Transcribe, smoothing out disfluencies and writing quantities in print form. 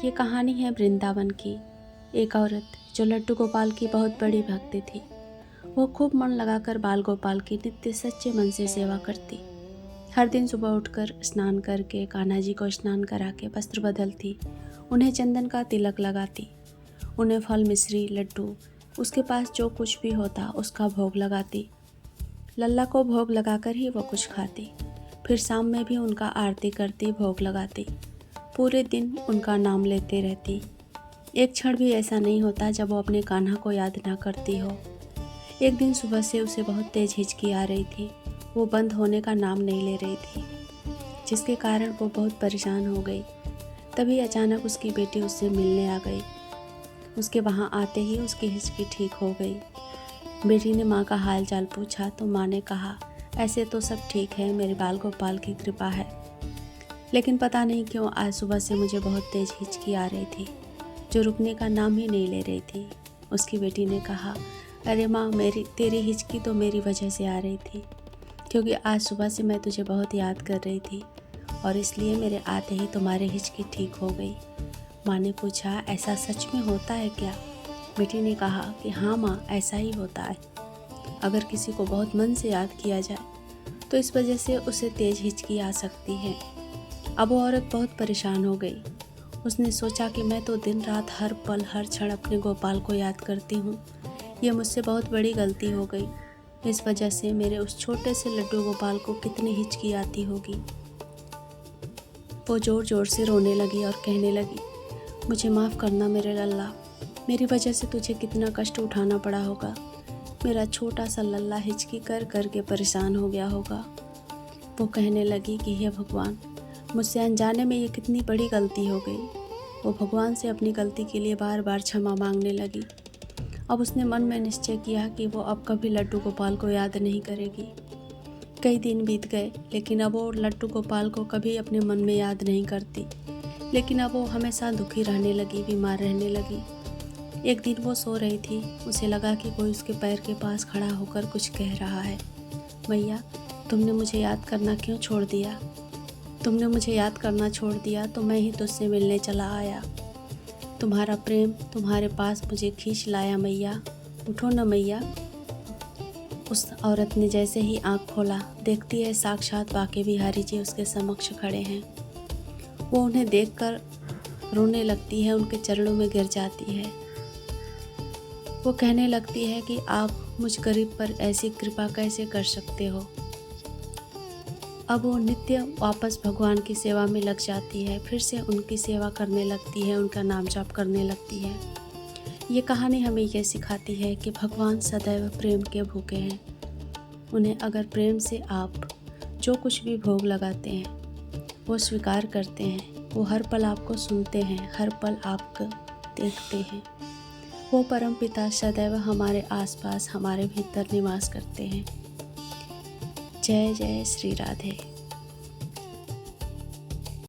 ये कहानी है वृंदावन की। एक औरत जो लड्डू गोपाल की बहुत बड़ी भक्त थी। वो खूब मन लगाकर बाल गोपाल की नित्य सच्चे मन से सेवा करती। हर दिन सुबह उठकर स्नान करके कान्हा जी को स्नान करा के वस्त्र बदलती, उन्हें चंदन का तिलक लगाती, उन्हें फल मिश्री लड्डू उसके पास जो कुछ भी होता उसका भोग लगाती। लल्ला को भोग लगाकर ही वो कुछ खाती। फिर शाम में भी उनका आरती करती, भोग लगाती। पूरे दिन उनका नाम लेते रहती। एक क्षण भी ऐसा नहीं होता जब वो अपने कान्हा को याद ना करती हो। एक दिन सुबह से उसे बहुत तेज हिचकी आ रही थी। वो बंद होने का नाम नहीं ले रही थी, जिसके कारण वो बहुत परेशान हो गई। तभी अचानक उसकी बेटी उससे मिलने आ गई। उसके वहाँ आते ही उसकी हिचकी ठीक हो गई। बेटी ने माँ का हाल चाल पूछा तो माँ ने कहा, ऐसे तो सब ठीक है, मेरे बाल गोपाल की कृपा है, लेकिन पता नहीं क्यों आज सुबह से मुझे बहुत तेज हिचकी आ रही थी, जो रुकने का नाम ही नहीं ले रही थी। उसकी बेटी ने कहा, अरे माँ, तेरी हिचकी तो मेरी वजह से आ रही थी, क्योंकि आज सुबह से मैं तुझे बहुत याद कर रही थी और इसलिए मेरे आते ही तुम्हारी हिचकी ठीक हो गई। माँ ने पूछा, ऐसा सच में होता है क्या? बेटी ने कहा कि हाँ माँ, ऐसा ही होता है। अगर किसी को बहुत मन से याद किया जाए तो इस वजह से उसे तेज हिचकी आ सकती है। अब वो औरत बहुत परेशान हो गई। उसने सोचा कि मैं तो दिन रात हर पल हर क्षण अपने गोपाल को याद करती हूँ। ये मुझसे बहुत बड़ी गलती हो गई। इस वजह से मेरे उस छोटे से लड्डू गोपाल को कितनी हिचकी आती होगी। वो ज़ोर ज़ोर से रोने लगी और कहने लगी, मुझे माफ़ करना मेरे लल्ला, मेरी वजह से तुझे कितना कष्ट उठाना पड़ा होगा। मेरा छोटा सा लल्ला हिचकी कर कर के परेशान हो गया होगा। वो कहने लगी कि हे भगवान, मुझसे अनजाने में ये कितनी बड़ी गलती हो गई। वो भगवान से अपनी गलती के लिए बार बार क्षमा मांगने लगी। अब उसने मन में निश्चय किया कि वो अब कभी लड्डू गोपाल को याद नहीं करेगी। कई दिन बीत गए, लेकिन अब वो लड्डू गोपाल को कभी अपने मन में याद नहीं करती। लेकिन अब वो हमेशा दुखी रहने लगी, बीमार रहने लगी। एक दिन वो सो रही थी। उसे लगा कि कोई उसके पैर के पास खड़ा होकर कुछ कह रहा है, मैया, तुमने मुझे याद करना क्यों छोड़ दिया? तुमने मुझे याद करना छोड़ दिया तो मैं ही तुझसे मिलने चला आया। तुम्हारा प्रेम तुम्हारे पास मुझे खींच लाया मैया, उठो न मैया। उस औरत ने जैसे ही आँख खोला, देखती है साक्षात बांके बिहारी जी उसके समक्ष खड़े हैं। वो उन्हें देखकर रोने लगती है, उनके चरणों में गिर जाती है। वो कहने लगती है कि आप मुझ गरीब पर ऐसी कृपा कैसे कर सकते हो। अब वो नित्य वापस भगवान की सेवा में लग जाती है, फिर से उनकी सेवा करने लगती है, उनका नाम जाप करने लगती है। ये कहानी हमें ये सिखाती है कि भगवान सदैव प्रेम के भूखे हैं। उन्हें अगर प्रेम से आप जो कुछ भी भोग लगाते हैं वो स्वीकार करते हैं, वो हर पल आपको सुनते हैं, हर पल आपको देखते हैं। वो परमपिता सदैव हमारे आसपास, हमारे भीतर निवास करते हैं। जय जय श्री राधे।